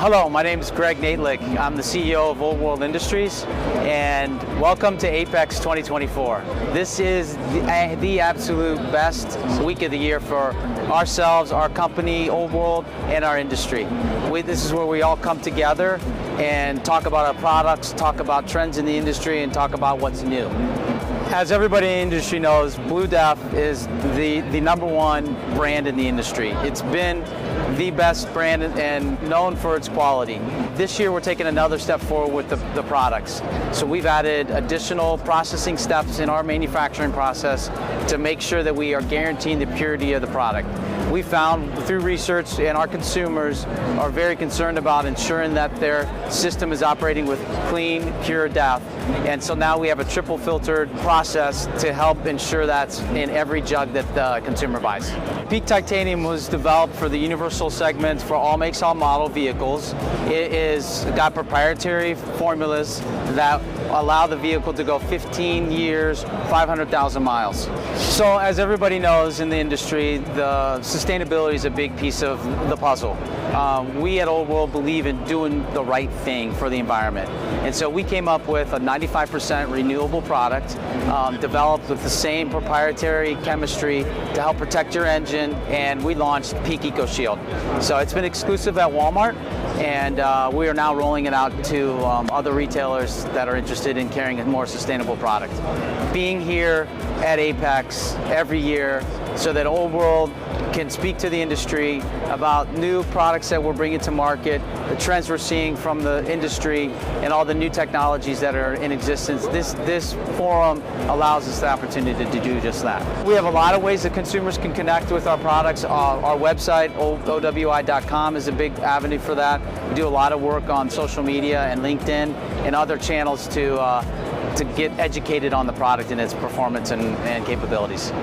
Hello, my name is Greg Noethlich. I'm the CEO of Old World Industries, and welcome to AAPEX 2024. This is the absolute best week of the year for ourselves, our company, Old World, and our industry. This is where we all come together and talk about our products, talk about trends in the industry, and talk about what's new. As everybody in the industry knows, BlueDEF is the number one brand in the industry. It's been the best brand and known for its quality. This year we're taking another step forward with the products. So we've added additional processing steps in our manufacturing process to make sure that we are guaranteeing the purity of the product. We found through research, and our consumers are very concerned about ensuring that their system is operating with clean, pure DEF. And so now we have a triple filtered process to help ensure that's in every jug that the consumer buys. Peak Titanium was developed for the universal segment for all makes, all model vehicles. It is got proprietary formulas that allow the vehicle to go 15 years, 500,000 miles. So as everybody knows in the industry, the sustainability is a big piece of the puzzle. We at Old World believe in doing the right thing for the environment. And so we came up with a 95% renewable product, developed with the same proprietary chemistry to help protect your engine, and we launched Peak EcoShield. So it's been exclusive at Walmart, and we are now rolling it out to other retailers that are interested in carrying a more sustainable product. Being here at AAPEX every year so that Old World can speak to the industry about new products that we're bringing to market, the trends we're seeing from the industry, and all the new technologies that are in existence. This forum allows us the opportunity to do just that. We have a lot of ways that consumers can connect with our products. Our website, owi.com, is a big avenue for that. We do a lot of work on social media and LinkedIn and other channels to get educated on the product and its performance and capabilities.